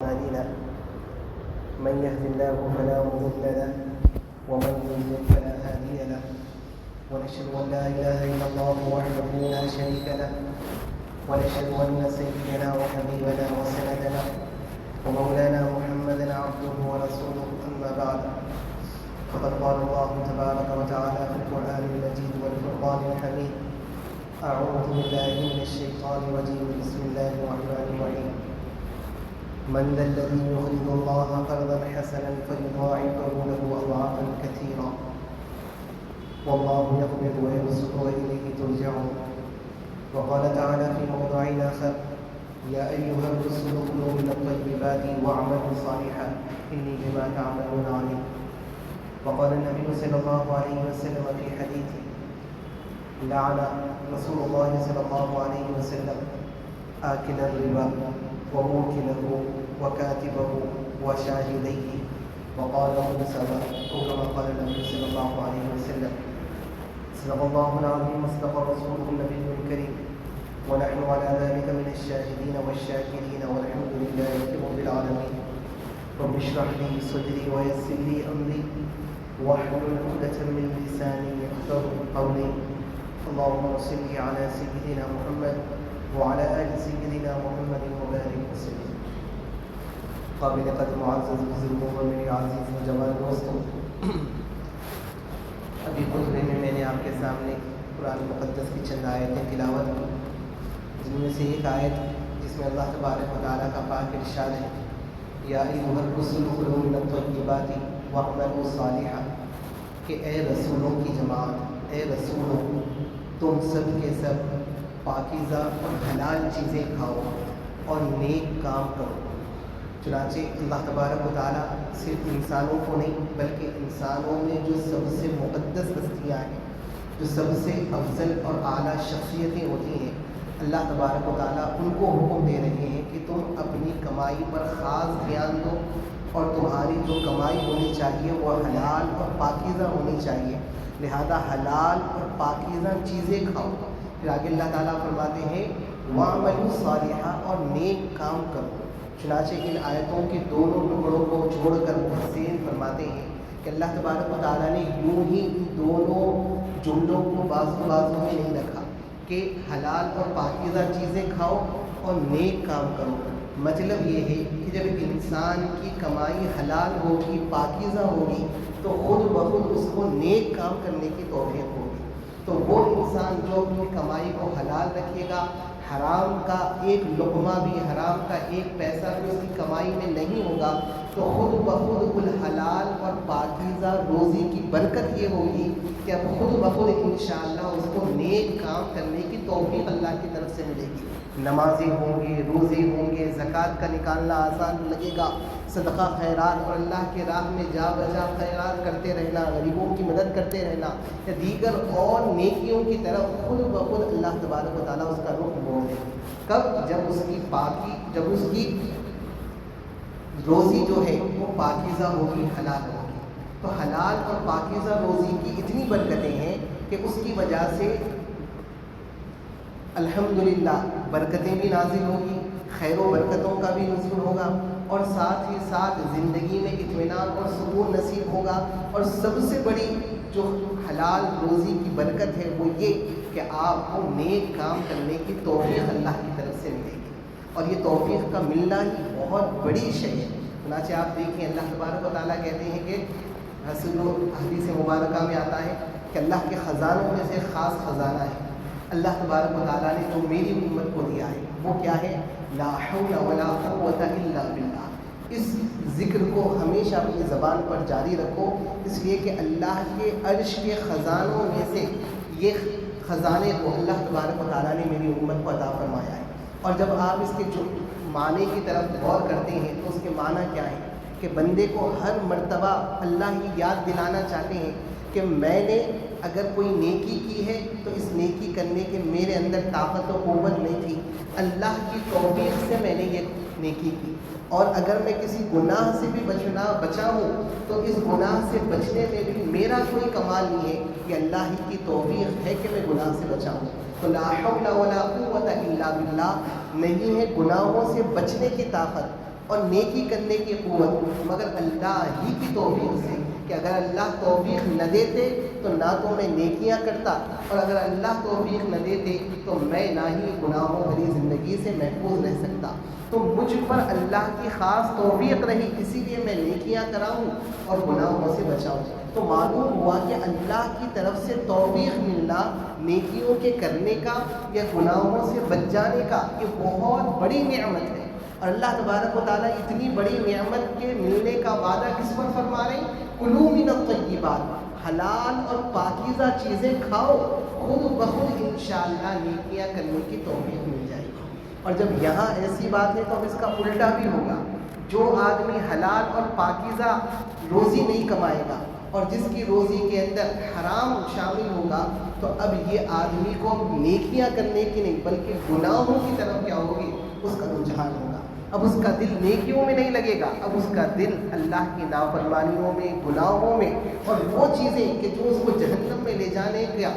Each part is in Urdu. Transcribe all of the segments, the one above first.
أعمالنا من يهد الله فلا مضل له ومن يضلل فلا هادي له ونشهد أن لا إله إلا الله وحده لا شريك له ونشهد أن سيدنا وحبيبنا وسندنا ومولانا محمدا عبده ورسوله أما بعد فقد قال الله تبارك وتعالى في القرآن المجيد والفرقان الحميد أعوذ بالله من الشيطان الرجيم بسم الله الرحمن الرحيم من ذا الذي يقرض الله قرضا حسنا فيضاعفه له أضعافا كثيرا والله يقبض ويبسط وإليه ترجعون وقال تعالى في موضع آخر يا أيها الرسل كلوا من الطيبات واعملوا صالحا إني بما تعملون عليم وقال النبي صلى الله عليه وسلم في حديثه لعن رسول الله صلى الله عليه وسلم آكل الربا وموكله وكاتبه وشاهديه وقال سواء أو كما قال النبي صلى الله عليه وسلم صدق الله العظيم وصدق رسوله النبي الكريم ونحن على ذلك من الشاهدين والشاكرين والحمد لله رب العالمين رب اشرح لي صدري ويسر لي أمري واحلل عقدة من لساني يفقهوا قولي اللهم صل على سيدنا محمد وعلى آل سيدنا محمد وبارك وسلم قابل قدر معزز بزرگوں اور میرے عزیز نوجوان دوستوں، ابھی خطبے میں نے آپ کے سامنے قرآن مقدس کی چند آیتیں تلاوت کی، جن میں سے ایک آیت جس میں اللہ تبارک و تعالیٰ کا پاک ارشاد ہے یا ایھا الرسل کلوا من الطیبات واعملوا صالحا، کہ اے رسولوں کی جماعت، اے رسولوں تم سب کے سب پاکیزہ اور حلال چیزیں کھاؤ اور نیک کام کرو۔ چنانچہ اللہ تبارک و تعالیٰ صرف انسانوں کو نہیں بلکہ انسانوں میں جو سب سے مقدس ہستیاں ہیں، جو سب سے افضل اور اعلیٰ شخصیتیں ہوتی ہیں، اللہ تبارک و تعالیٰ ان کو حکم دے رہے ہیں کہ تم اپنی کمائی پر خاص دھیان دو اور تمہاری جو کمائی ہونی چاہیے وہ حلال اور پاکیزہ ہونی چاہیے، لہذا حلال اور پاکیزہ چیزیں کھاؤ۔ پھر آگے اللہ تعالیٰ فرماتے ہیں وَاعْمَلُوا صَالِحًا، اور نیک کام کرو۔ چنانچہ ان آیتوں کے دونوں ٹکڑوں کو جوڑ کر محسن فرماتے ہیں کہ اللہ تبارک و تعالیٰ نے یوں ہی ان دونوں جملوں کو بازو بازو میں نہیں رکھا کہ حلال اور پاکیزہ چیزیں کھاؤ اور نیک کام کرو۔ مطلب یہ ہے کہ جب انسان کی کمائی حلال ہوگی، پاکیزہ ہوگی، تو خود بخود اس کو نیک کام کرنے کی توفیق ہوگی۔ تو وہ انسان جو اپنی کمائی کو حلال رکھے گا، حرام کا ایک لقمہ بھی، حرام کا ایک پیسہ بھی اس کی کمائی میں نہیں ہوگا، تو خود بخود الحلال اور پاکیزہ روزی کی برکت یہ ہوگی کہ اب خود بخود انشاءاللہ اس کو نیک کام کرنے کی توفیق اللہ کی طرف سے ملے گی۔ نمازیں ہوں گے، روزے ہوں گے، زکوٰۃ کا نکالنا آسان لگے گا، صدقہ خیرات اور اللہ کے راہ میں جا بجا خیرات کرتے رہنا، غریبوں کی مدد کرتے رہنا یا دیگر اور نیکیوں کی طرف خود بخود اللہ تبارک و تعالیٰ اس کا رخ موڑ دے۔ کب؟ جب اس کی پاکی، جب اس کی روزی جو ہے وہ پاکیزہ ہوگی، حلال ہوگی۔ تو حلال اور پاکیزہ روزی کی اتنی برکتیں ہیں کہ اس کی وجہ سے الحمدللہ برکتیں بھی نازل ہوگی، خیر و برکتوں کا بھی نزول ہوگا، اور ساتھ ہی ساتھ زندگی میں اطمینان اور سکون نصیب ہوگا۔ اور سب سے بڑی جو حلال روزی کی برکت ہے وہ یہ کہ آپ کو نیک کام کرنے کی توفیق اللہ کی طرف سے ملے گی، اور یہ توفیق کا ملنا ہی بہت بڑی شے ہے۔ چنانچہ آپ دیکھیں اللہ تبارک و تعالیٰ کہتے ہیں کہ حدیث مبارکہ میں آتا ہے کہ اللہ کے خزانوں میں سے خاص خزانہ ہے اللہ تبارک و تعالیٰ نے جو میری امت کو دیا ہے، وہ کیا ہے؟ لا حول ولا قوة الا باللہ۔ اس ذکر کو ہمیشہ اپنی زبان پر جاری رکھو، اس لیے کہ اللہ کے عرش کے خزانوں میں سے یہ خزانے کو اللہ تبارک و تعالیٰ نے میری امت کو عطا فرمایا ہے۔ اور جب آپ اس کے جو معنی کی طرف غور کرتے ہیں تو اس کے معنی کیا ہے کہ بندے کو ہر مرتبہ اللہ کی یاد دلانا چاہتے ہیں کہ میں نے اگر کوئی نیکی کی ہے تو اس نیکی کرنے کے میرے اندر طاقت و قوت نہیں تھی، اللہ کی توفیق سے میں نے یہ نیکی کی، اور اگر میں کسی گناہ سے بھی بچا ہوں تو اس گناہ سے بچنے میں بھی میرا کوئی کمال نہیں ہے، یہ اللہ ہی کی توفیق ہے کہ میں گناہ سے بچا ہوں۔ تو لا حول ولا قوة الا باللہ نہیں ہے گناہوں سے بچنے کی طاقت، اور نیکی کرنے کی قوت مگر اللہ ہی کی توفیق سے، کہ اگر اللہ توفیق نہ دیتے تو نہ تو میں نیکیاں کرتا، اور اگر اللہ توفیق نہ دیتے تو میں نہ ہی گناہوں بھری زندگی سے محفوظ رہ سکتا۔ تو مجھ پر اللہ کی خاص توفیق رہی، اسی لیے میں نیکیاں کراؤں اور گناہوں سے بچاؤں۔ تو معلوم ہوا کہ اللہ کی طرف سے توفیق ملنا نیکیوں کے کرنے کا یا گناہوں سے بچ جانے کا یہ بہت بڑی نعمت ہے۔ اور اللہ تبارک و تعالیٰ اتنی بڑی نعمت کے ملنے کا وعدہ کس پر فرما رہے ہیں؟ کلوا من الطیبات، حلال اور پاکیزہ چیزیں کھاؤ، خود بخود انشاءاللہ نیکیاں کرنے کی توفیق مل جائے گی۔ اور جب یہاں ایسی بات ہے تو اب اس کا الٹا بھی ہوگا۔ جو آدمی حلال اور پاکیزہ روزی نہیں کمائے گا اور جس کی روزی کے اندر حرام شامل ہوگا تو اب یہ آدمی کو نیکیاں کرنے کی نہیں بلکہ گناہوں کی طرف کیا ہوگی؟ اس کا رجحان ہوگا۔ اب اس کا دل نیکیوں میں نہیں لگے گا، اب اس کا دل اللہ کی نافرمانیوں میں، گناہوں میں، اور وہ چیزیں کہ جو اس کو جہنم میں لے جانے کا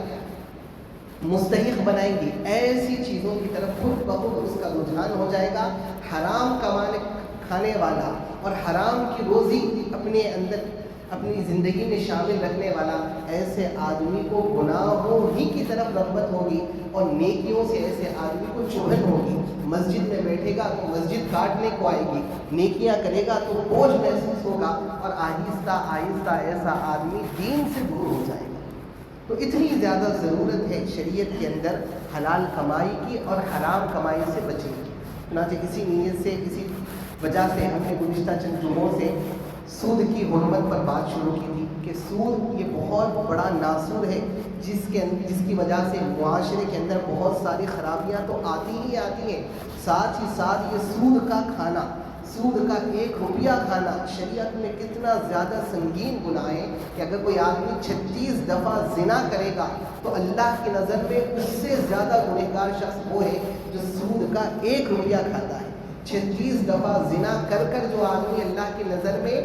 مستحق بنائیں گی، ایسی چیزوں کی طرف خود بخود اس کا رجحان ہو جائے گا۔ حرام کھانے والا اور حرام کی روزی اپنے اندر اپنی زندگی میں شامل رکھنے والا ایسے آدمی کو گناہوں ہی کی طرف رغبت ہوگی اور نیکیوں سے ایسے آدمی کو چبھن ہوگی۔ مسجد میں بیٹھے گا تو مسجد کاٹنے کو آئے گی، نیکیاں کرے گا تو بوجھ محسوس ہوگا، اور آہستہ آہستہ ایسا آدمی دین سے دور ہو جائے گا۔ تو اتنی زیادہ ضرورت ہے شریعت کے اندر حلال کمائی کی اور حرام کمائی سے بچنے کی۔ چنانچہ اسی نیت سے، اسی وجہ سے ہم نے گزشتہ چند جمعوں سے سود کی حرمت پر بات شروع کی تھی کہ سود یہ بہت بڑا ناسور ہے جس کی وجہ سے معاشرے کے اندر بہت ساری خرابیاں تو آتی ہی آتی ہیں، ساتھ ہی ساتھ یہ سود کا کھانا، سود کا 1 روپیہ کھانا شریعت میں کتنا زیادہ سنگین گناہ ہے کہ اگر کوئی آدمی 36 دفعہ زنا کرے گا تو اللہ کی نظر میں اس سے زیادہ گنہگار شخص وہ ہے جو سود کا 1 روپیہ کھاتا ہے۔ 36 دفعہ زنا کر کر جو آدمی اللہ کی نظر میں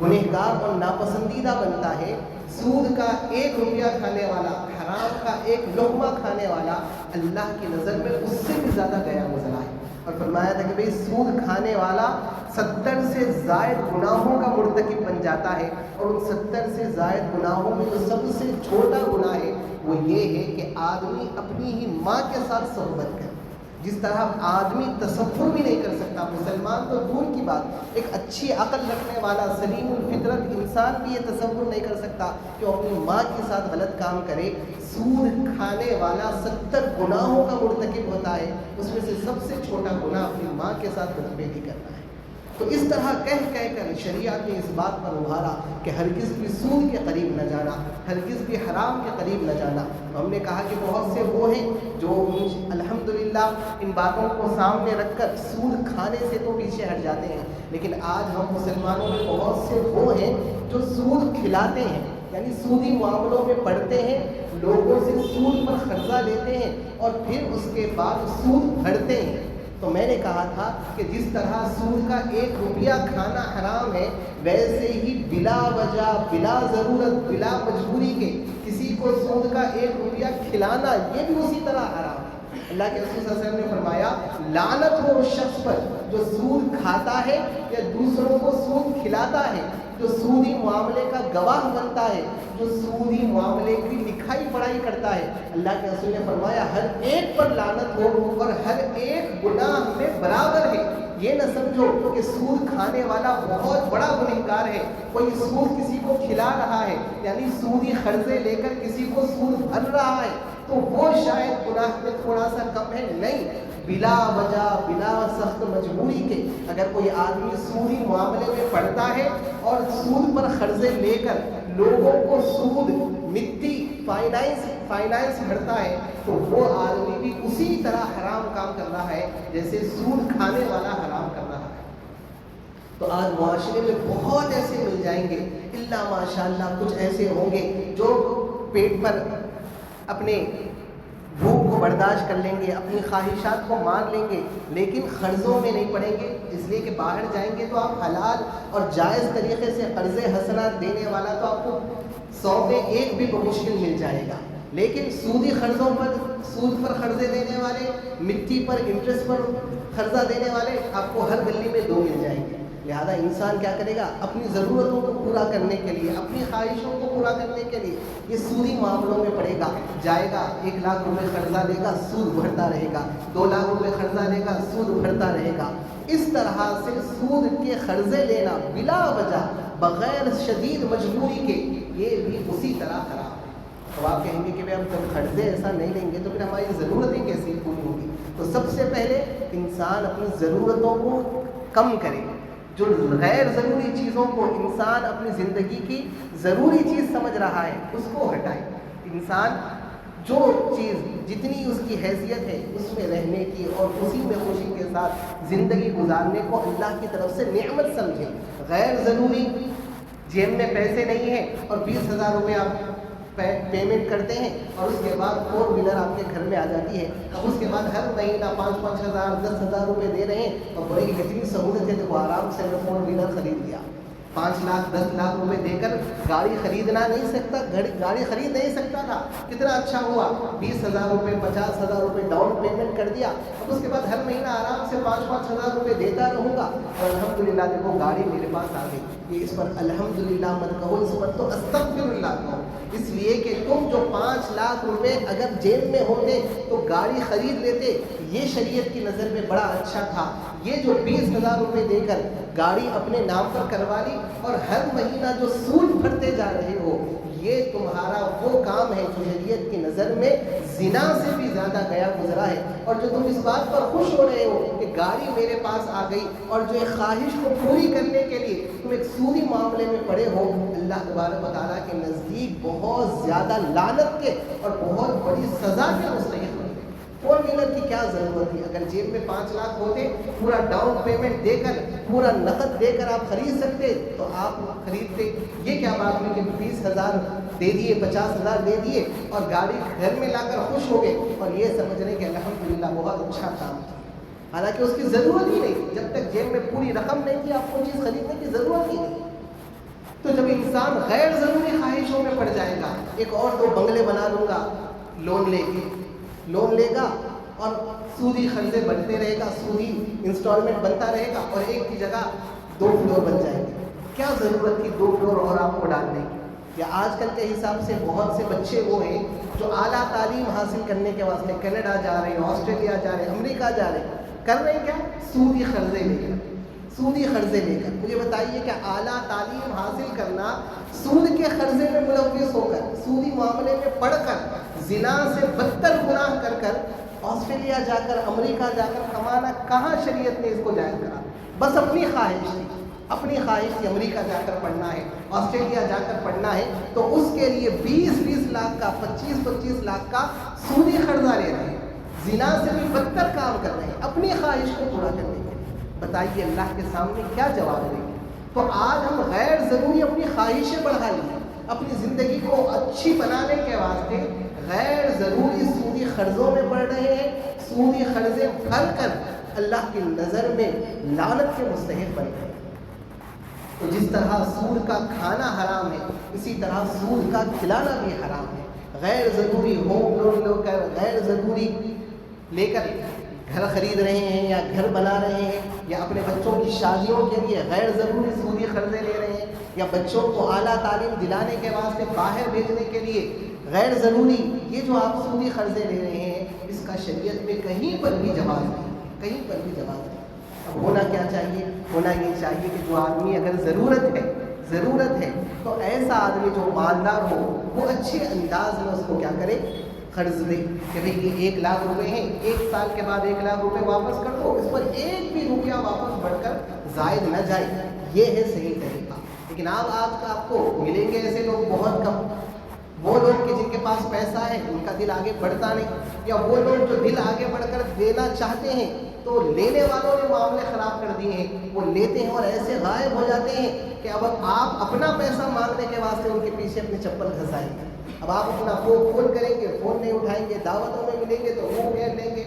گنہگار اور ناپسندیدہ بنتا ہے، سود کا 1 روپیہ کھانے والا، حرام کا 1 لقمہ کھانے والا اللہ کی نظر میں اس سے بھی زیادہ گیا گزرا ہے۔ اور فرمایا تھا کہ بھئی سود کھانے والا 70 سے زائد گناہوں کا مرتکب بن جاتا ہے، اور ان 70 سے زائد گناہوں میں جو سب سے چھوٹا گناہ ہے وہ یہ ہے کہ آدمی اپنی ہی ماں کے ساتھ صحبت کرے۔ جس طرح آدمی تصور بھی نہیں کر سکتا، مسلمان تو دور کی بات، ایک اچھی عقل رکھنے والا سلیم الفطرت انسان بھی یہ تصور نہیں کر سکتا کہ وہ اپنی ماں کے ساتھ غلط کام کرے۔ سود کھانے والا 70 گناہوں کا مرتکب ہوتا ہے، اس میں سے سب سے چھوٹا گناہ اپنی ماں کے ساتھ بدفعلی کرنا ہے۔ تو اس طرح کہہ کر شریعت نے اس بات پر ابھارا کہ ہرگز بھی سود کے قریب نہ جانا، ہرگز بھی حرام کے قریب نہ جانا۔ ہم نے کہا کہ بہت سے وہ ہیں جو الحمدللہ ان باتوں کو سامنے رکھ کر سود کھانے سے تو پیچھے ہٹ جاتے ہیں، لیکن آج ہم مسلمانوں میں بہت سے وہ ہیں جو سود کھلاتے ہیں، یعنی سودی معاملوں میں پڑتے ہیں، لوگوں سے سود پر قرضہ لیتے ہیں اور پھر اس کے بعد سود بھرتے ہیں۔ تو میں نے کہا تھا کہ جس طرح سود کا 1 روپیہ کھانا حرام ہے، ویسے ہی بلا وجہ، بلا ضرورت، بلا مجبوری کے کسی کو سود کا 1 روپیہ کھلانا یہ بھی اسی طرح حرام ہے۔ اللہ کے رسول صلی اللہ علیہ وسلم نے فرمایا لعنت ہو اس شخص پر جو سود کھاتا ہے یا دوسروں کو سود کھلاتا ہے، جو سودی معاملے کا گواہ بنتا ہے، جو سودی معاملے کی لکھائی پڑھائی کرتا ہے۔ اللہ کے رسول نے فرمایا ہر ایک پر لعنت ہو اور ہر ایک گناہ میں برابر ہے۔ یہ نہ سمجھو کہ سود کھانے والا بہت بڑا گنہگار ہے، کوئی سود کسی کو کھلا رہا ہے، یعنی سودی قرضے لے کر کسی کو سود بھر رہا ہے تو وہ شاید گناہ میں تھوڑا سا کم ہے، نہیں، بلا وجہ، بلا سخت مجبوری کے اگر کوئی آدمی سودی معاملے میں پڑتا ہے اور سود پر قرضے لے کر لوگوں کو سود، مٹی، فائنانس بھرتا ہے تو وہ آدمی بھی اسی طرح حرام کام کر رہا ہے جیسے سود کھانے والا حرام کر رہا ہے۔ تو آج معاشرے میں بہت ایسے مل جائیں گے، الا ماشاءاللہ کچھ ایسے ہوں گے جو پیٹ پر اپنے بھوک کو برداشت کر لیں گے، اپنی خواہشات کو مان لیں گے، لیکن قرضوں میں نہیں پڑیں گے، اس لیے کہ باہر جائیں گے تو آپ حلال اور جائز طریقے سے قرض حسنات دینے والا تو آپ کو 100 میں 1 بھی بمشکل مل جائے گا۔ لیکن سودی قرضوں پر، سود پر قرضے دینے والے، مٹی پر انٹرسٹ پر قرضہ دینے والے آپ کو ہر گلی میں 2 مل جائیں گے۔ لہذا انسان کیا کرے گا؟ اپنی ضرورتوں کو پورا کرنے کے لیے، اپنی خواہشوں کو پورا کرنے کے لیے یہ سودی معاملوں میں پڑے گا، جائے گا 1 لاکھ روپے قرضہ لے گا، سود بھرتا رہے گا، 2 لاکھ روپے قرضہ لے گا، سود بھرتا رہے گا۔ اس طرح سے سود کے قرضے لینا بلا وجہ بغیر شدید مجبوری کے، یہ بھی اسی طرح خراب ہے۔ تو آپ کہیں گے کہ بھائی ہم جب قرضے ایسا نہیں لیں گے تو پھر ہماری ضرورتیں کیسے پوری ہوں گی؟ تو سب سے پہلے انسان اپنی ضرورتوں کو کم کرے، جو غیر ضروری چیزوں کو انسان اپنی زندگی کی ضروری چیز سمجھ رہا ہے اس کو ہٹائے۔ انسان جو چیز جتنی اس کی حیثیت ہے اس میں رہنے کی اور اسی میں خوشی کے ساتھ زندگی گزارنے کو اللہ کی طرف سے نعمت سمجھے۔ غیر ضروری، جیب میں پیسے نہیں ہیں اور 20,000 روپے آپ پیمنٹ کرتے ہیں اور اس کے بعد 4 ویلر آپ کے گھر میں آ جاتی ہے، اب اس کے بعد ہر مہینہ 5-5 ہزار 10,000 روپے دے رہے ہیں اور بڑی اتنی سہولت ہے تو وہ آرام سے 4 ویلر خرید لیا۔ 5 لاکھ 10 لاکھ روپے دے کر گاڑی خریدنا نہیں سکتا، گاڑی خرید نہیں سکتا تھا، کتنا اچھا ہوا 20,000 روپے 50,000 روپے ڈاؤن پیمنٹ کر دیا، اب اس کے بعد ہر مہینہ آرام سے 5-5 ہزار روپے دیتا رہوں گا اور الحمدللہ دیکھو گاڑی میرے پاس آ گئی۔ یہ اس پر الحمدللہ مت کہو، اس پر تو استغفر اللہ کہو، اس لیے کہ تم جو 5 لاکھ روپے اگر جیب میں ہوتے تو گاڑی خرید لیتے، یہ شریعت کی نظر میں بڑا اچھا تھا۔ یہ جو 20,000 روپے دے کر گاڑی اپنے نام پر کروا لی اور ہر مہینہ جو سود بھرتے جا رہے ہو، یہ تمہارا وہ کام ہے جو شریعت کی نظر میں زنا سے بھی زیادہ گیا گزرا ہے۔ اور جو تم اس بات پر خوش ہو رہے ہو کہ گاڑی میرے پاس آ گئی اور جو ایک خواہش کو پوری کرنے کے لیے تم ایک سودی معاملے میں پڑے ہو، اللہ تبارک و تعالیٰ کے نزدیک بہت زیادہ لعنت کے اور بہت بڑی سزا کے مستحق ہو۔ 4 ویلر کی کیا ضرورت تھی؟ اگر جیب میں 5 لاکھ ہوتے، پورا ڈاؤن پیمنٹ دے کر، پورا نقد دے کر آپ خرید سکتے تو آپ خریدتے۔ یہ کیا بات ہے کہ 20,000 دے دیے، 50,000 دے دیے اور گاڑی گھر میں لا کر خوش ہو گئے اور یہ سمجھ رہے کہ الحمدللہ بہت اچھا کام تھا، حالانکہ اس کی ضرورت ہی نہیں۔ جب تک جیب میں پوری رقم نہیں تھی آپ کو چیز خریدنے کی ضرورت ہی نہیں۔ تو جب انسان غیر ضروری خواہشوں میں پڑ جائے گا، ایک اور 2 بنگلے بنا لوں گا، لون لے گا اور سودی قرضے بنتے رہے گا، سودی انسٹالمنٹ بنتا رہے گا اور ایک کی جگہ 2 فلور بن جائیں گے۔ کیا ضرورت تھی 2 فلور اور آپ کو ڈالنے کی؟ یا آج کل کے حساب سے بہت سے بچے وہ ہیں جو اعلیٰ تعلیم حاصل کرنے کے واسطے کینیڈا جا رہے ہیں، آسٹریلیا جا رہے ہیں، امریکہ جا رہے ہیں، کر رہے ہیں کیا؟ سودی قرضے لے کر۔ مجھے بتائیے کہ اعلیٰ تعلیم حاصل کرنا سود کے قرضے میں ملوث ہو کر، سودی معاملے میں پڑھ کر، زنا سے بدتر گناہ کر آسٹریلیا جا کر، امریکہ جا کر کمانا، کہاں شریعت نے اس کو جائز کرا؟ بس اپنی خواہش تھی امریکہ جا کر پڑھنا ہے، آسٹریلیا جا کر پڑھنا ہے، تو اس کے لیے 20-20 لاکھ کا، 25-25 لاکھ کا سودی قرضہ لے رہے ہیں، زنا سے بھی بدتر کام کر رہے ہیں اپنی خواہش کو پورا کرنے کے۔ بتائیے اللہ کے سامنے کیا جواب دیں گے؟ تو آج ہم غیر ضروری اپنی خواہشیں بڑھا لی، اپنی زندگی کو اچھی بنانے کے واسطے غیر ضروری سودی قرضوں میں پڑ رہے ہیں، سودی قرضے بھر کر اللہ کی نظر میں لعنت کے مستحق بن گئے۔ تو جس طرح سود کا کھانا حرام ہے، اسی طرح سود کا کھلانا بھی حرام ہے۔ غیر ضروری ہوم لون لے کر، غیر ضروری لے کر گھر خرید رہے ہیں یا گھر بنا رہے ہیں، یا اپنے بچوں کی شادیوں کے لیے غیر ضروری سودی قرضے لے رہے ہیں، یا بچوں کو اعلیٰ تعلیم دلانے کے واسطے باہر بھیجنے کے لیے غیر ضروری یہ جو آپ سودی قرضے لے رہے ہیں، اس کا شریعت میں کہیں پر بھی جواز نہیں۔ اب ہونا کیا چاہیے؟ ہونا یہ چاہیے کہ جو آدمی اگر ضرورت ہے تو ایسا آدمی جو مالدار ہو وہ اچھے انداز میں اس کو کیا کرے؟ قرض دے کہ بھئی یہ 1 لاکھ روپے ہیں، 1 سال کے بعد 1 لاکھ روپے واپس کر دو، اس پر 1 بھی روپیہ واپس بڑھ کر زائد نہ جائے، یہ ہے صحیح طریقہ۔ لیکن آج آپ کو ملیں گے ایسے لوگ بہت کم، وہ لوگ کہ جن کے پاس پیسہ ہے ان کا دل آگے بڑھتا نہیں، یا وہ لوگ جو دل آگے بڑھ کر دینا چاہتے ہیں تو لینے والوں نے معاملے خراب کر دیے ہیں، وہ لیتے ہیں اور ایسے غائب ہو جاتے ہیں کہ اب آپ اپنا پیسہ مانگنے کے واسطے ان کے پیچھے اپنی چپل گھسائیں گے۔ اب آپ اپنا فون کریں گے، فون نہیں اٹھائیں گے، دعوتوں میں ملیں گے تو منہ پھیر لیں گے۔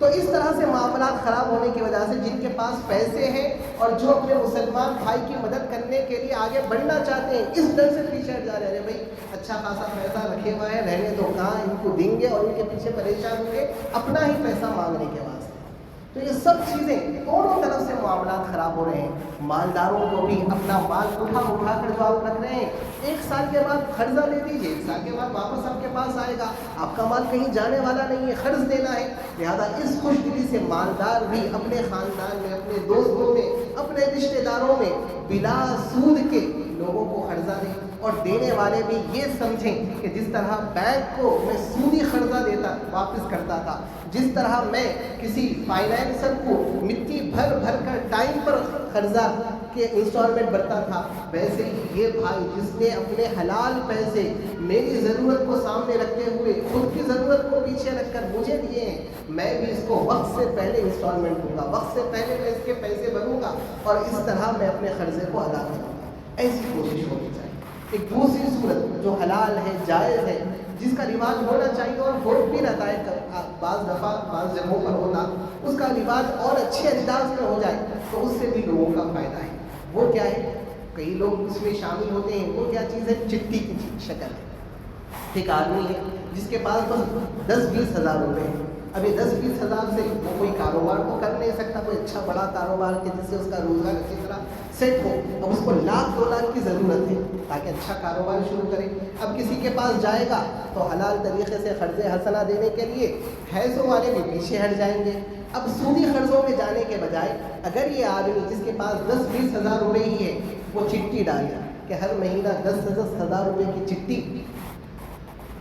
تو اس طرح سے معاملات خراب ہونے کی وجہ سے جن کے پاس پیسے ہیں اور جو اپنے مسلمان بھائی کی مدد کرنے کے لیے آگے بڑھنا چاہتے ہیں، اس ڈر سے پیچھے ہٹ جا رہے ہیں، بھائی اچھا خاصا پیسہ رکھے ہوا ہے، رہنے تو کہاں ان کو دیں گے، اور ان کے پیچھے پریشان ہوں گے اپنا ہی پیسہ مانگنے کے واسطے۔ تو یہ سب چیزیں دونوں طرف سے معاملات خراب ہو رہے ہیں۔ مالداروں کو بھی اپنا مال اٹھا کر جو آپ رکھ رہے ہیں، 1 سال کے بعد قرضہ دے دیجیے، 1 سال کے بعد واپس آپ کے پاس آئے گا، آپ کا مال کہیں جانے والا نہیں ہے، قرض دینا ہے۔ لہذا اس خوش دلی سے مالدار بھی اپنے خاندان میں، اپنے دوستوں میں، اپنے رشتہ داروں میں بلا سود کے لوگوں کو قرضہ دیں، اور دینے والے بھی یہ سمجھیں کہ جس طرح بینک کو میں سودی قرضہ دیتا واپس کرتا تھا، جس طرح میں کسی فائنینسر کو مٹی بھر کر ٹائم پر قرضہ کے انسٹالمنٹ بھرتا تھا، ویسے ہی یہ بھائی جس نے اپنے حلال پیسے میری ضرورت کو سامنے رکھتے ہوئے خود کی ضرورت کو پیچھے رکھ کر مجھے دیے ہیں، میں بھی اس کو وقت سے پہلے انسٹالمنٹ دوں گا، وقت سے پہلے میں اس کے پیسے بھروں گا، اور اس طرح میں اپنے قرضے کو ادا کروں گا۔ ایسی کوشش ہونی چاہیے۔ ایک دوسری صورت جو حلال ہے، جائز ہے، جس کا رواج ہونا چاہیے اور ہو بھی رہتا ہے، بعض دفعہ بعض جگہوں پر ہوتا، اس کا رواج اور اچھے انداز میں ہو جائے تو اس سے بھی لوگوں کا فائدہ ہے۔ وہ کیا ہے؟ کئی لوگ اس میں شامل ہوتے ہیں۔ وہ کیا چیز ہے؟ چٹھی کی شکل ہے۔ ایک آدمی ہے جس کے پاس بس 10-20 ہزار روپے ہیں۔ اب یہ 10-20 ہزار سے وہ کوئی کاروبار تو کر نہیں سکتا، کوئی اچھا بڑا کاروبار کہ جس سے اس کا روزگار اچھی طرح سیٹ ہو۔ اب اس کو 1,00,000-2 لاکھ کی ضرورت ہے تاکہ اچھا کاروبار شروع کرے۔ اب کسی کے پاس جائے گا تو حلال طریقے سے قرض حسنہ دینے کے لیے حیثوں والے بھی پیچھے ہٹ جائیں گے۔ اب سودی قرضوں میں جانے کے بجائے اگر یہ آدمی جس کے پاس 10-20 ہزار روپے ہی ہے وہ چٹھی ڈالے کہ ہر مہینہ 10-10 ہزار روپے کی چٹھی،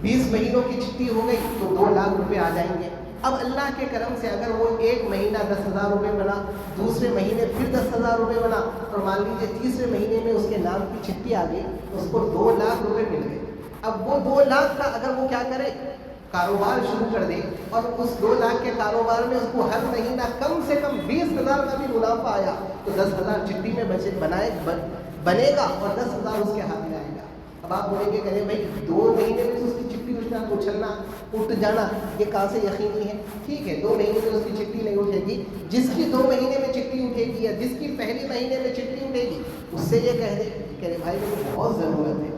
20 مہینوں کی چٹھی ہو گئی تو 2 لاکھ روپے آ جائیں گے۔ اب اللہ کے کرم سے اگر وہ ایک مہینہ 10,000 روپے بنا، دوسرے مہینے پھر 10,000 روپے بنا، اور مان لیجیے تیسرے مہینے میں اس کے نام کی چٹھی آ گئی تو اس کو 2 لاکھ روپے مل گئے۔ اب وہ 2 لاکھ کا اگر وہ کیا کرے، کاروبار شروع کر دے، اور اس 2 لاکھ کے کاروبار میں اس کو ہر مہینہ کم سے کم 20,000 کا بھی منافع آیا تو 10,000 چٹھی میں بنے گا اور 10,000 اس کے ہاتھ میں آئے گا۔ اب آپ بولیں گے کہ بھائی 2 مہینے میں اس کی چٹھی اچھلنا اٹھ جانا یہ کہاں سے یقینی ہے؟ ٹھیک ہے، 2 مہینے میں اس کی چٹھی نہیں اٹھے گی، جس کی 2 مہینے میں چٹھی اٹھے گی یا جس کی پہلی مہینے میں چٹھی اٹھے گی اس سے یہ کہہ دے کہ بھائی مجھے بہت ضرورت ہے،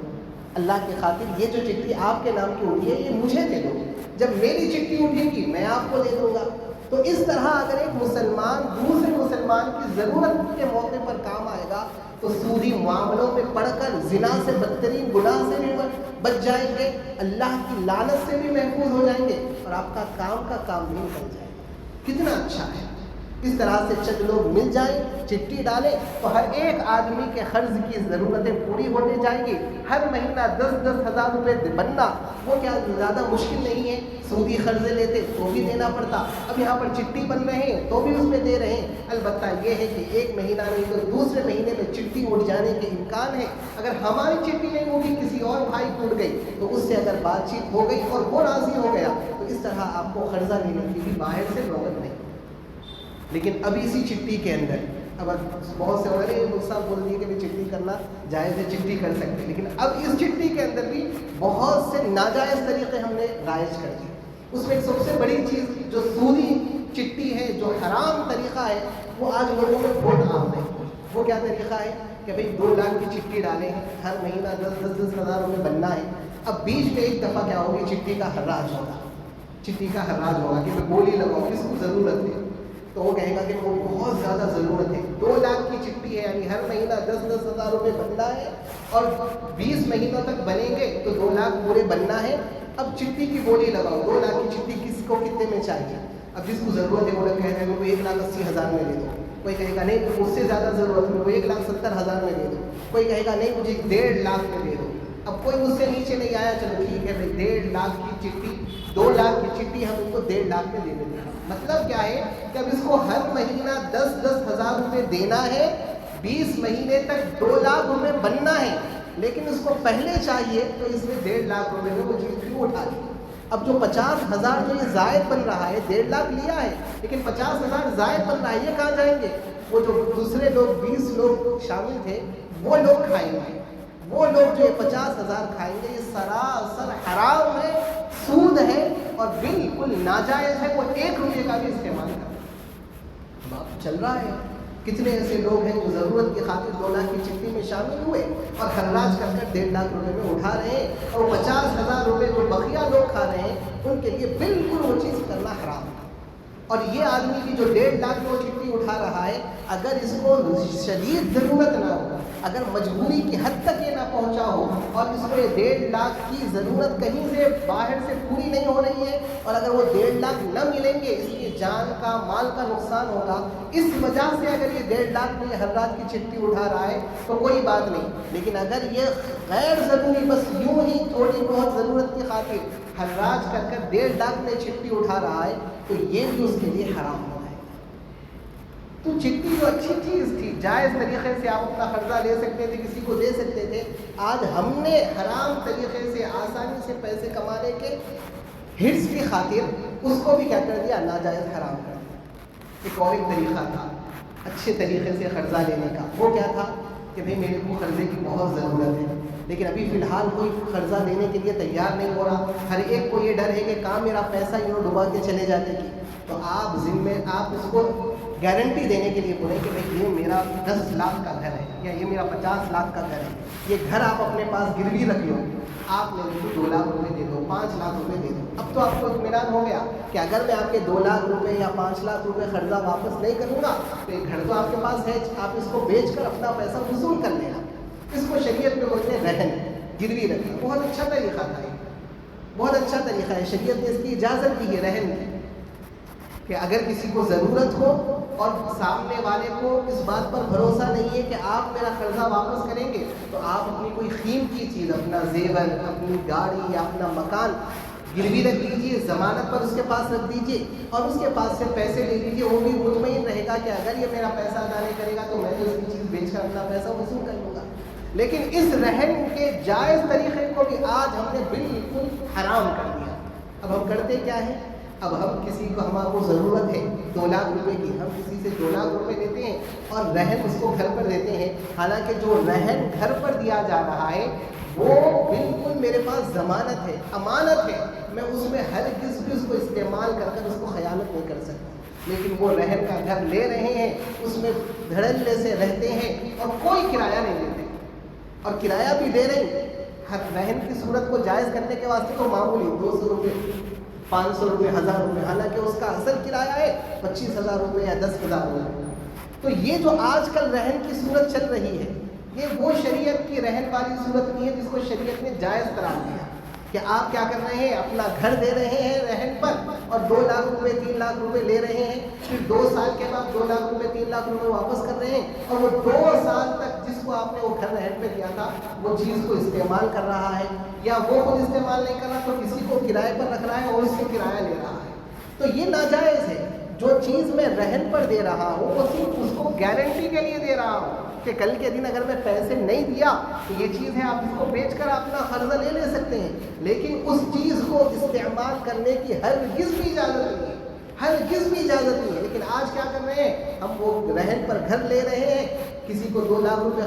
اللہ کی خاطر یہ جو چٹھی آپ کے نام کی اٹھی ہے یہ مجھے دے دو، جب میری چٹھی اٹھے گی میں آپ کو دے دوں گا۔ تو اس طرح اگر ایک مسلمان دوسرے مسلمان کی ضرورت کے موقع پر کام آئے گا تو سودی معاملوں میں پڑھ کر زنا سے بدترین گناہ سے بھی بچ جائیں گے، اللہ کی لعنت سے بھی محفوظ ہو جائیں گے، اور آپ کا کام بھی نکل جائے گا۔ کتنا اچھا ہے اس طرح سے چند لوگ مل جائیں، چٹھی ڈالیں تو ہر ایک آدمی کے قرض کی ضرورتیں پوری ہونے جائیں گی۔ ہر مہینہ 10-10 ہزار روپے بننا وہ کیا زیادہ مشکل نہیں ہے؟ سودی قرضے لیتے تو بھی دینا پڑتا، اب یہاں پر چٹھی بن رہے ہیں تو بھی اس میں دے رہے ہیں۔ البتہ یہ ہے کہ ایک مہینہ نہیں تو دوسرے مہینے میں چٹھی اٹھ جانے کے امکان ہے۔ اگر ہماری چٹھی نہیں اٹھی، کسی اور بھائی کو اٹھ گئی تو اس سے اگر بات چیت ہو گئی اور وہ راضی ہو گیا تو اس طرح آپ کو قرضہ لینے کی بھی باہر سے نوبت نہیں۔ لیکن اب اسی چٹھی کے اندر اب بہت سے بڑے صاحب بول دیے کہ چٹھی کرنا جائز ہے، چٹھی کر سکتے، لیکن اب اس چٹھی کے اندر بھی بہت سے ناجائز طریقے ہم نے رائج کر دیے۔ اس میں سب سے بڑی چیز جو سودی چٹھی ہے، جو حرام طریقہ ہے، وہ آج لوگوں میں بہت عام ہے۔ وہ کیا طریقہ ہے کہ بھئی 2 لاکھ کی چٹھی ڈالیں، ہر مہینہ 10-10 ہزار روپے بننا ہے۔ اب بیچ میں ایک دفعہ کیا ہوگی، چٹھی کا حراج ہوگا، چٹھی کا حراج ہوگا کہ میں بولی لگاؤں کس کو ضرورت ہے، تو وہ کہے گا کہ وہ بہت زیادہ ضرورت ہے۔ 2 لاکھ کی چٹھی ہے، یعنی ہر مہینہ 10-10 ہزار روپے بننا ہے اور 20 مہینوں تک بنیں گے تو 2 لاکھ پورے بننا ہے۔ اب چٹھی کی بولی لگاؤ، 2 لاکھ کی چٹھی کس کو کتنے میں چاہیے؟ اب جس کو ضرورت ہے وہ لوگ کہہ رہے ہیں وہ 1,80,000 میں دے دو، کوئی کہے گا نہیں اس سے زیادہ ضرورت ہے وہ 1,70,000 میں دے دو، کوئی کہے گا نہیں مجھے 1.5 لاکھ میں دے دو۔ اب کوئی مجھ سے نیچے نہیں آیا، چلو ٹھیک ہے بھائی 1.5 لاکھ کی چٹھی، 2 لاکھ کی چٹھی ہم ان کو 1.5 لاکھ میں دے دیں گے۔ مطلب کیا ہے کہ اب اس کو ہر مہینہ 10-10 ہزار روپے دینا ہے، 20 مہینے تک 2 لاکھ روپے بننا ہے، لیکن اس کو پہلے چاہیے تو اس نے 1.5 لاکھ روپے میں وہ چٹھی اٹھا لی۔ اب جو 50,000 جو یہ زائد بن رہا ہے، 1.5 لاکھ لیا ہے لیکن 50,000 زائد بن رہا ہے، یہ کہاں جائیں گے؟ وہ جو دوسرے لوگ 20 لوگ شامل تھے وہ لوگ کھائیں گے، وہ لوگ جو 50,000 کھائیں گے۔ یہ سراسر حرام ہے، سود ہے، اور بالکل ناجائز ہے وہ 1 روپے کا بھی استعمال کرنا۔ اب چل رہا ہے، کتنے ایسے لوگ ہیں جو ضرورت کی خاطر 2 لاکھ کی چٹھی میں شامل ہوئے اور خراج کر 1.5 لاکھ روپے میں اٹھا رہے ہیں، اور 50,000 روپے جو بقیہ لوگ کھا رہے ہیں ان کے لیے بالکل وہ چیز کرنا حرام ہے۔ اور یہ آدمی کی جو 1.5 لاکھ میں وہ چٹھی اٹھا رہا ہے، اگر اس کو شدید ضرورت نہ ہو، اگر مجبوری کی حد تک یہ نہ پہنچا ہو اور اس کو 1.5 لاکھ کی ضرورت کہیں سے باہر سے پوری نہیں ہو رہی ہے، اور اگر وہ 1.5 لاکھ نہ ملیں گے اس کی جان کا مال کا نقصان ہوگا، اس وجہ سے اگر یہ 1.5 لاکھ میں ہر رات کی چٹھی اٹھا رہا ہے تو کوئی بات نہیں۔ لیکن اگر یہ غیر ضروری بس یوں ہی تھوڑی بہت ضرورت کی خاطر حراج کر 1.5 لاکھ میں چٹھی اٹھا رہا ہے تو یہ بھی اس کے لیے حرام ہو جائے گا۔ تو چٹھی جو اچھی چیز تھی، جائز طریقے سے آپ اپنا قرضہ لے سکتے تھے، کسی کو دے سکتے تھے، آج ہم نے حرام طریقے سے آسانی سے پیسے کمانے کے حرص کی خاطر اس کو بھی کیا کر دیا، ناجائز حرام کر دیا۔ ایک اور طریقہ تھا اچھے طریقے سے قرضہ لینے کا، وہ کیا تھا کہ بھئی میرے کو قرضے کی بہت ضرورت ہے، لیکن ابھی فی الحال کوئی قرضہ دینے کے لیے تیار نہیں ہو رہا، ہر ایک کو یہ ڈر ہے کہ کہاں میرا پیسہ یوں ڈبا کے چلے جانے کی، تو آپ اس کو گارنٹی دینے کے لیے بولیں کہ بھئی یہ میرا 10 لاکھ کا گھر ہے یا یہ میرا 50 لاکھ کا گھر ہے، یہ گھر آپ اپنے پاس گروی رکھ لو، آپ میرے کو 2 لاکھ روپے دے دو، 5 لاکھ روپے دے دو۔ اب تو آپ کو اطمینان ہو گیا کہ اگر میں آپ کے 2 لاکھ روپے یا 5 لاکھ روپے قرضہ واپس نہیں کروں گا تو یہ گھر تو آپ کے پاس ہے، آپ اس کو بیچ کر اپنا پیسہ وصول کر لینا۔ اس کو شریعت میں بولتے ہیں رہن، گروی رکھنا۔ بہت اچھا طریقہ تھا، یہ بہت اچھا طریقہ ہے، شریعت نے اس کی اجازت دی ہے رہن کی، کہ اگر کسی کو ضرورت ہو اور سامنے والے کو اس بات پر بھروسہ نہیں ہے کہ آپ میرا قرضہ واپس کریں گے، تو آپ اپنی کوئی قیمتی چیز، اپنا زیور، اپنی گاڑی یا اپنا مکان گروی رکھ لیجیے، ضمانت پر اس کے پاس رکھ دیجیے اور اس کے پاس سے پیسے لے لیجیے۔ وہ بھی مطمئن رہے گا کہ اگر یہ میرا پیسہ ادا نہیں کرے گا تو میں تو اس کی چیز بیچ کر اپنا پیسہ وصول کر لوں گا۔ لیکن اس رہن کے جائز طریقے کو بھی آج ہم نے بالکل حرام کر دیا۔ اب ہم کرتے کیا ہے، اب ہم کسی کو، ہمارے کو ضرورت ہے 2 لاکھ روپے کی، ہم کسی سے 2 لاکھ روپے لیتے ہیں اور رہن اس کو گھر پر دیتے ہیں، حالانکہ جو رہن گھر پر دیا جا رہا ہے وہ بالکل میرے پاس ضمانت ہے، امانت ہے، میں اس میں ہرگز بھی اس کو استعمال کر اس کو خیانت نہیں کر سکتا۔ لیکن وہ رہن کا گھر لے رہے ہیں، اس میں دھڑلے سے رہتے ہیں اور کوئی کرایہ نہیں دیتے، اور کرایہ بھی دے رہے ہیں۔ ہر رہن کی صورت کو جائز کرنے کے واسطے تو معمولی 200 روپے، 500 روپے، 1000 روپے، حالانکہ اس کا اصل کرایہ ہے 25,000 روپے یا 10,000 روپے۔ تو یہ جو آج کل رہن کی صورت چل رہی ہے، یہ وہ شریعت کی رہن والی صورت نہیں ہے جس کو شریعت نے جائز قرار دیا، کہ آپ کیا کر رہے ہیں، اپنا گھر دے رہے ہیں رہن پر اور 2 لاکھ روپے 3 لاکھ روپے لے رہے ہیں، پھر 2 سال کے بعد 2 لاکھ روپے 3 لاکھ روپے واپس کر رہے ہیں، اور وہ 2 سال تک جس کو آپ نے وہ گھر رہن پہ دیا تھا وہ چیز کو استعمال کر رہا ہے، یا وہ خود استعمال نہیں کر رہا تو کسی کو کرائے پر رکھ رہا ہے اور اس سے کرایہ لے رہا ہے۔ تو یہ ناجائز ہے۔ جو چیز میں رہن پر دے رہا ہوں وہ صرف اس کو گارنٹی کے لیے دے رہا ہوں کہ کل کے دن اگر میں پیسے نہیں دیا تو یہ چیز ہے، آپ اس کو بیچ کر اپنا قرضہ لے سکتے ہیں، لیکن اس چیز کو استعمال کرنے کی ہرگز بھی اجازت نہیں ہے، ہرگز بھی اجازت نہیں ہے۔ لیکن آج کیا کر رہے ہیں، ہم وہ رہن پر گھر لے رہے ہیں، کسی کو 2 لاکھ روپے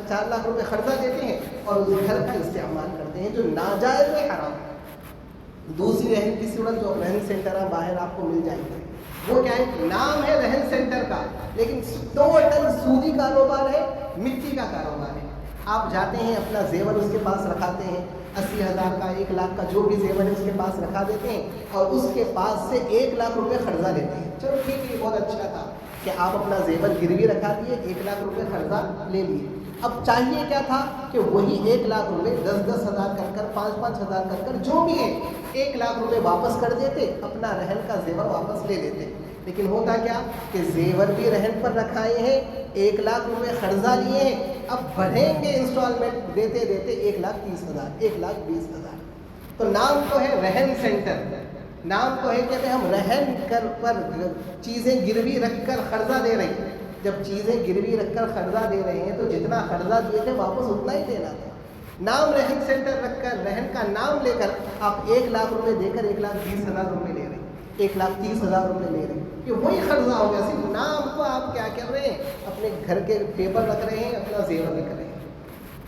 4 لاکھ روپے قرضہ دیتے ہیں اور اس گھر کا استعمال کرتے ہیں، جو ناجائز ہے، حرام ہے۔ دوسری رہن کی صورت جو رہن سینٹر باہر آپ کو مل جائے گی، وہ کیا ہے، نام ہے رہن سینٹر کا، لیکن ٹوٹل سودی کاروبار ہے، مٹی کا کاروبار ہے۔ آپ جاتے ہیں، اپنا زیور اس کے پاس رکھاتے ہیں، 80,000 کا 1 لاکھ کا جو بھی زیور ہے اس کے پاس رکھا دیتے ہیں اور اس کے پاس سے 1 لاکھ روپے قرضہ لیتے ہیں۔ چلو ٹھیک ہے، بہت اچھا تھا کہ آپ اپنا زیور گروی رکھا دیے، 1 لاکھ روپے قرضہ لے لیے۔ اب چاہیے کیا تھا کہ وہی 1 لاکھ روپے 10-10 ہزار کر 5-5 ہزار کر جو بھی ہے 1 لاکھ روپے واپس کر دیتے، اپنا رہن کا زیور واپس لے لیتے۔ لیکن ہوتا کیا کہ زیور بھی رہن پر رکھائے ہیں، 1 لاکھ روپے قرضہ لیے ہیں، اب بڑھیں گے انسٹالمنٹ دیتے دیتے 1,30,000، 1,20,000۔ تو نام تو ہے رہن سینٹر، نام تو ہے کہ ہم رہن پر چیزیں گروی رکھ کر قرضہ دے رہے ہیں۔ جب چیزیں گروی رکھ کر قرضہ دے رہے ہیں تو جتنا قرضہ دیے تھے واپس اتنا ہی دینا تھا۔ نام رہن سینٹر رکھ کر، رہن کا نام لے کر آپ 1 لاکھ روپے دے کر 1,20,000 روپے لے رہے ہیں، 1,30,000 روپے لے رہے ہیں، کہ وہی قرضہ ہو گیا، صرف نام کو آپ کیا کر رہے ہیں، اپنے گھر کے پیپر رکھ رہے ہیں، اپنا زیور رکھ رہے ہیں۔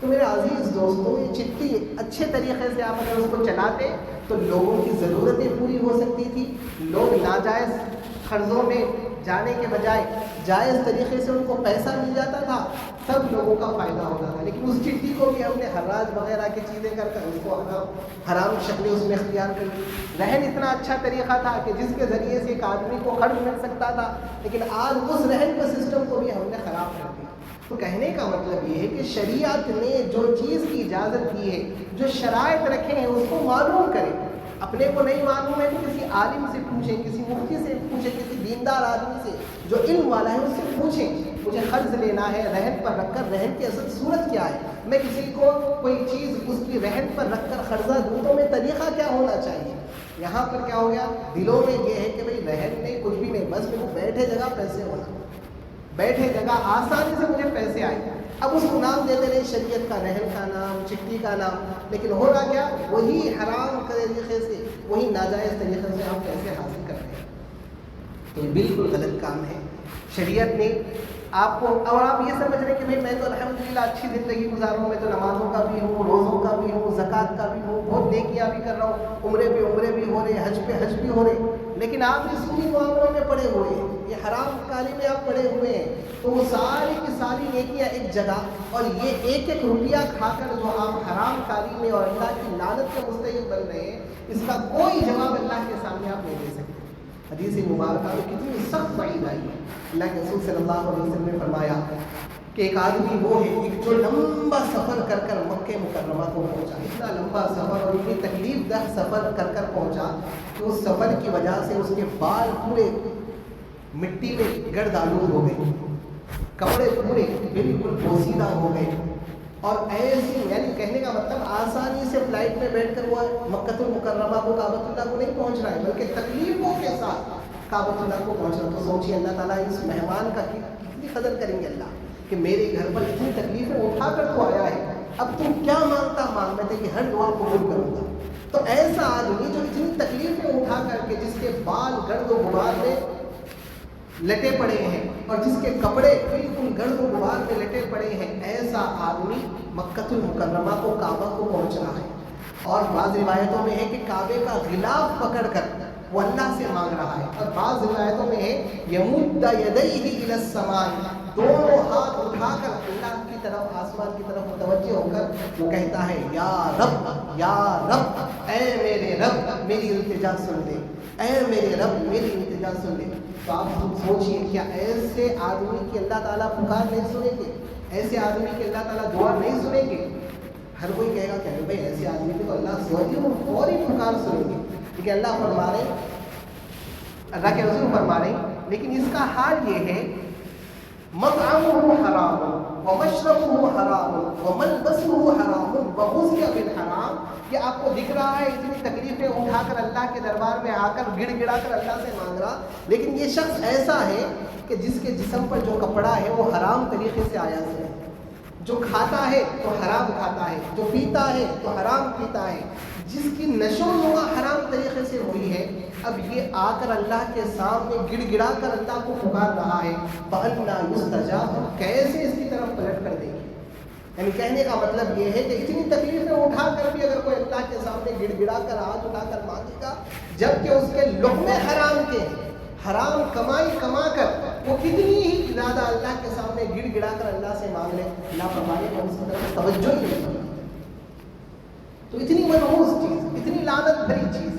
تو میرے عزیز دوستوں یہ چٹھی اچھے طریقے سے آپ اگر اس کو چلاتے تو لوگوں کی ضرورتیں پوری ہو سکتی تھی، لوگ ناجائز قرضوں میں جانے کے بجائے جائز طریقے سے ان کو پیسہ مل جاتا تھا، سب لوگوں کا فائدہ ہوتا تھا. لیکن اس چٹھی کو بھی ہم نے حراج وغیرہ کی چیزیں کر کر اس کو حرام شکلیں اس میں اختیار کر لی. رہن اتنا اچھا طریقہ تھا کہ جس کے ذریعے سے ایک آدمی کو قرض مل سکتا تھا، لیکن آج اس رہن کے سسٹم کو بھی ہم نے خراب کر دیا. تو کہنے کا مطلب یہ ہے کہ شریعت نے جو چیز کی اجازت دی ہے، جو شرائط رکھے ہیں، اس کو معلوم کریں. اپنے کو نہیں معلوم ہے تو کسی عالم سے پوچھیں، کسی مفتی سے پوچھیں، کسی دیندار آدمی سے جو علم والا ہے اس سے پوچھیں. مجھے قرض لینا ہے رہن پر رکھ کر، رہن کی اصل صورت کیا ہے؟ میں کسی کو کوئی چیز اس کی رہن پر رکھ کر قرضہ دوں تو میں طریقہ کیا ہونا چاہیے؟ یہاں پر کیا ہو گیا، دلوں میں یہ ہے کہ بھائی رہن نہیں، کچھ بھی نہیں، بس میرے بیٹھے جگہ پیسے ہونا، بیٹھے جگہ آسانی سے مجھے پیسے آئے. اب اس کو نام دیتے رہے شریعت کا، رہن کا نام، چٹھی کا نام، لیکن ہو رہا کیا؟ وہی حرام طریقے سے، وہی ناجائز طریقے سے ہم پیسے حاصل کرتے ہیں. تو یہ بالکل غلط کام ہے. شریعت نے آپ کو، اور آپ یہ سمجھ رہے ہیں کہ بھائی میں تو الحمدللہ اچھی زندگی گزار رہا ہوں، میں تو نمازوں کا بھی ہوں، روزوں کا بھی ہوں، زکوٰۃ کا بھی ہوں، بہت نیکیاں بھی کر رہا ہوں، عمرے پہ عمرے بھی ہو رہے، حج پہ حج بھی ہو رہے، لیکن آپ اس سودی معاملوں میں پڑے ہوئے ہیں، یہ حرام کاری میں آپ پڑے ہوئے ہیں. تو وہ ساری کی ساری نیکیاں ایک جگہ، اور یہ ایک ایک روپیہ کھا کر جو آپ حرام کاری میں اور اللہ کی لعنت کے مستحق بن رہے ہیں، اس کا کوئی جواب اللہ کے سامنے آپ نہیں دے سکتے. حدیث مبارکہ میں کتنی سخت وعید آئی ہے. اللہ کے رسول صلی اللہ علیہ وسلم نے فرمایا کہ ایک آدمی وہ ہے ایک جو لمبا سفر کر کر مکہ مکرمہ کو پہنچا، اتنا لمبا سفر اور اتنی تکلیف دہ سفر کر کر پہنچا کہ اس سفر کی وجہ سے اس کے بال پورے مٹی میں گرد آلود ہو گئے، کپڑے پورے بالکل پوسیدہ ہو گئے، اور ایسی، یعنی کہنے کا مطلب آسانی سے فلائٹ میں بیٹھ کر وہ مکہ المکرمہ کو، کعبۃ اللہ کو نہیں پہنچ رہا ہے، بلکہ تکلیفوں کے ساتھ کعبۃ اللہ کو پہنچ رہا. تو سوچیے اللہ تعالیٰ اس مہمان کا کتنی قدر کریں گے اللہ، کہ میرے گھر پر اتنی تکلیفیں اٹھا کر تو آیا ہے، اب تم کیا مانگتا مانگ، میں کہ ہر دعا قبول کروں گا. تو ایسا آدمی جو اتنی تکلیفیں اٹھا کر کے، جس کے بال گرد و غبار میں لٹے پڑے ہیں اور جس کے کپڑے بالکل گرد و غبار میں لٹے پڑے ہیں، ایسا آدمی مکہ المکرمہ کو، کعبہ کو پہنچ رہا ہے. اور بعض روایتوں میں ہے کہ کعبے کا غلاف پکڑ کر وہ اللہ سے مانگ رہا ہے، اور بعض روایتوں میں ہے یمد یدیہ الی السماء، دونوں ہاتھ اٹھا کر اللہ کی طرف، آسمان کی طرف متوجہ ہو کر وہ کہتا ہے یا رب، یا رب، اے میرے رب میری التجا سن لے، اے میرے رب میری التجا سن لے. تو آپ سوچئے کیا ایسے آدمی کی اللہ تعالیٰ پکار نہیں سنیں گے؟ ایسے آدمی کی اللہ تعالیٰ دعا نہیں سنیں گے؟ ہر کوئی کہے گا کہ بھائی ایسے آدمی کی تو اللہ سوچی وہ فوری پکار سنیں گے. لیکن اللہ فرما رہے، اللہ کے رسول فرما رہے، لیکن اس کا حال یہ ہے مطعمہ حرام ومشربہ حرام وملبسہ حرام وغذی بالحرام. کہ آپ کو دکھ رہا ہے اتنی تکلیفیں اٹھا کر اللہ کے دربار میں آ کر گڑ گڑا کر اللہ سے مانگ رہا، لیکن یہ شخص ایسا ہے کہ جس کے جسم پر جو کپڑا ہے وہ حرام طریقے سے آیا ہے، جو کھاتا ہے تو حرام کھاتا ہے، جو پیتا ہے تو حرام پیتا ہے، جس کی نشو و نما حرام طریقے سے ہوئی ہے. اب یہ آ کر اللہ کے سامنے گڑ گڑا کر اللہ کو پکار رہا ہے، فَأَنَّىٰ يُسْتَجَابُ، کیسے اس کی طرف پلٹ کر دے گی؟ یعنی کہنے کا مطلب یہ ہے کہ اتنی تکلیفیں اٹھا کر بھی اگر کوئی اللہ کے سامنے گڑ گڑا کر ہاتھ اٹھا کر مانگے گا، جبکہ اس کے لقمے حرام کے، حرام کمائی کما کر وہ کتنی ہی زیادہ اللہ کے سامنے گڑ گڑا کر اللہ سے مانگ لے، اللہ فرمانے کا اس کی طرف توجہ ہی نہیں کرتا. تو اتنی منحوس چیز، اتنی لعنت بھری چیز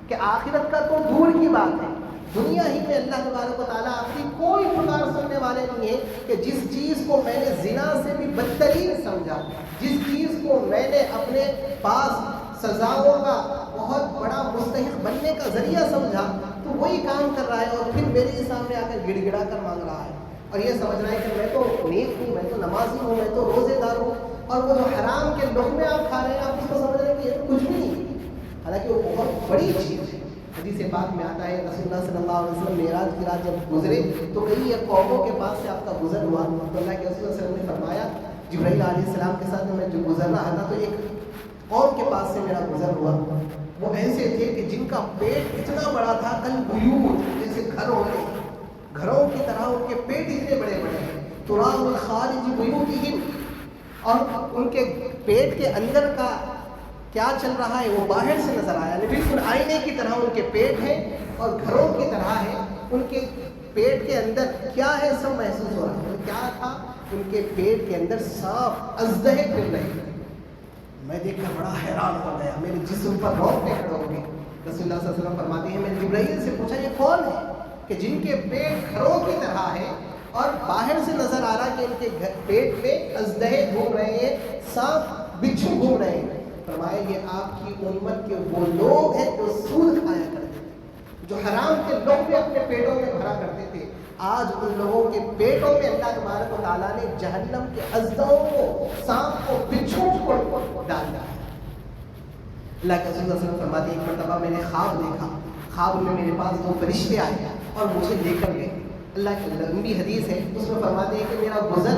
کہ آخرت کا تو دور کی بات ہے، دنیا ہی میں اللہ تبارک و تعالیٰ آپ کی کوئی پکار سننے والے نہیں ہیں کہ جس چیز کو میں نے زنا سے بھی بدترین سمجھا، جس چیز کو میں نے اپنے پاس سزاؤں کا بہت بڑا مستحق بننے کا ذریعہ سمجھا، تو وہی کام کر رہا ہے اور پھر میرے سامنے آ کر گڑ گڑا کر مانگ رہا ہے، اور یہ سمجھ رہا ہے کہ میں تو نیک ہوں، میں تو نمازی ہوں، میں تو روزے دار ہوں، اور وہ جو حرام کے لقمے آپ کھا رہے ہیں آپ اس کو سمجھ رہے ہیں کہ یہ کچھ بھی نہیں، حالانکہ وہ بہت بڑی چیز ہے. حدیث پاک میں آتا ہے رسول اللہ صلی اللہ علیہ وسلم معراج کی رات جب گزرے تو کئی قوموں کے پاس سے آپ کا گزر ہوا، تو اللہ کے رسول صلی اللہ علیہ وسلم نے فرمایا جبرائیل علیہ السلام کے ساتھ میں جو گزر رہا تھا تو ایک قوم کے پاس سے میرا گزر ہوا، وہ ایسے تھے کہ جن کا پیٹ اتنا بڑا تھا کل بیوت، جیسے گھر ہونے، گھروں کی طرح ان کے پیٹ اتنے بڑے بڑے ہیں، تراب الخارج بیوتہم، اور ان کے پیٹ کے اندر کا کیا چل رہا ہے وہ باہر سے نظر آیا. بالکل آئینے کی طرح ان کے پیٹ ہے اور گھروں کی طرح ہے. ان کے پیٹ کے اندر کیا ہے سب محسوس ہو رہا ہے. کیا تھا؟ ان کے پیٹ کے اندر سانپ اژدہے پھر رہے تھے. میں دیکھ کر بڑا حیران ہو گیا, میرے جسم پر رونگٹے کھڑے ہو گئے. رسول اللہ صلی اللہ علیہ وسلم فرماتے ہیں میں نے جبرائیل سے پوچھا یہ کون ہے کہ جن کے پیٹ گھروں کی طرح ہے اور باہر سے نظر آ رہا کہ ان کے پیٹ میں اژدہے گھوم رہے ہیں, سانپ بچھو گھوم رہے ہیں. فرمایا یہ آپ کی امت کے وہ لوگ ہیں جو سود کھایا کرتے تھے, جو حرام کے لوگ بھی اپنے پیٹوں میں بھرا کرتے تھے. آج ان لوگوں کے پیٹوں میں اللہ تبارک و تعالیٰ نے جہنم کے اژدہوں کو, سانپ کو, بچھو کو ڈال دیا. اللہ کے رسول صلی اللہ علیہ وسلم فرماتے ہیں ایک مرتبہ میں نے خواب دیکھا, خواب میں میرے پاس 2 فرشتے آئے اور مجھے لے کر گئے. اللہ کی لمبی حدیث ہے, اس میں فرماتے ہیں کہ میرا گزر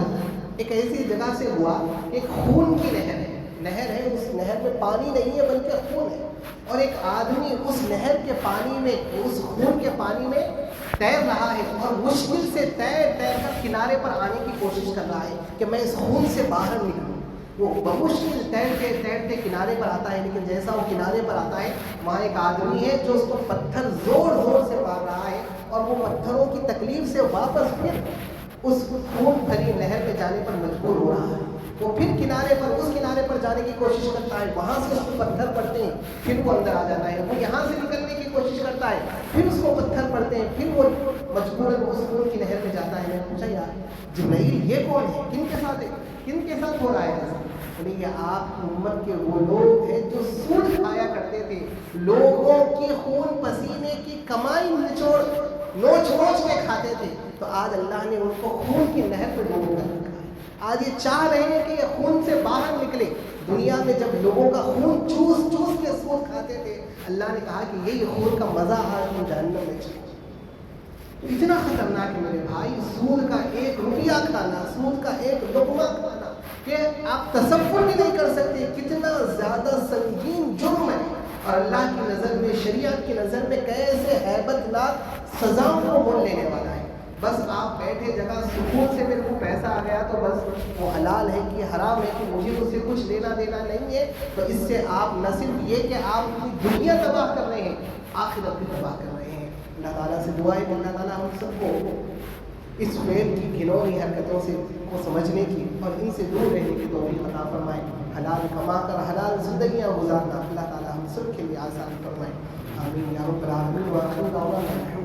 ایک ایسی جگہ سے ہوا, ایک خون کی نہر ہے, اس نہر میں پانی نہیں ہے بلکہ خون ہے, اور ایک آدمی اس نہر کے پانی میں, اس خون کے پانی میں تیر رہا ہے اور مشکل سے تیر کر کنارے پر آنے کی کوشش کر رہا ہے کہ میں اس خون سے باہر نکلوں. وہ بمشکل تیرتے کنارے پر آتا ہے, لیکن جیسا وہ کنارے پر آتا ہے وہاں ایک آدمی ہے جو اس کو پتھر زور سے مار رہا ہے, اور وہ پتھروں کی تکلیف سے واپس پھر اس خون بھری نہر پہ جانے پر مجبور ہو رہا ہے. وہ پھر اس کنارے پر جانے کی کوشش کرتا ہے, وہاں سے اس کو پتھر پڑتے ہیں, پھر وہ اندر آ جاتا ہے. وہ یہاں سے نکلنے کی کوشش کرتا ہے, پھر اس کو پتھر پڑتے ہیں, پھر وہ مجبوراً اس خون کی نہر پہ جاتا ہے. میں نے پوچھا یار جبرائیل یہ کون ہے, کن کے ساتھ ہو رہا ہے ایسا؟ یہ آپ کی امت کے وہ لوگ ہیں جو سود کھایا کرتے تھے, لوگوں کی خون پسینے کی کمائی نوچ کے کھاتے تھے. تو آج اللہ نے ان کو خون کی نہر پہ ڈوبو کر رکھا ہے. آج یہ چاہ رہے ہیں کہ یہ خون سے باہر نکلے. دنیا میں جب لوگوں کا خون چوس کے سود کھاتے تھے, اللہ نے کہا کہ یہی خون کا مزہ آج تم جہنم میں چلو. اتنا خطرناک ہے میرے بھائی, سود کا 1 روپیہ کھانا, سود کا 1 لقمہ کھانا کہ آپ تصور بھی نہیں کر سکتے کتنا زیادہ سنگین جرم ہے, اور اللہ کی نظر میں, شریعت کی نظر میں کیسے ہیبت ناک سزاؤں کو مول لینے والا ہے. بس آپ بیٹھے جگہ سکون سے میرے کو پیسہ آ گیا تو بس وہ حلال ہے کہ حرام ہے کہ مجھے اس سے کچھ لینا دینا نہیں ہے. تو اس سے آپ نہ صرف یہ کہ آپ اپنی دنیا تباہ کر رہے ہیں, آخرت بھی تباہ کر رہے ہیں. اللہ تعالیٰ سے دعا ہے کہ اللہ تعالیٰ ہم سب کو اس فعل کی گھنونی حرکتوں سے کو سمجھنے کی اور ان سے دور رہنے کی توفیق عطا فرمائے. حلال کما کر حلال زندگیاں گزارنا اللہ تعالیٰ ہم سب کے لیے آسان فرمائے. آمین یا رب العالمین. وآخر دعوانا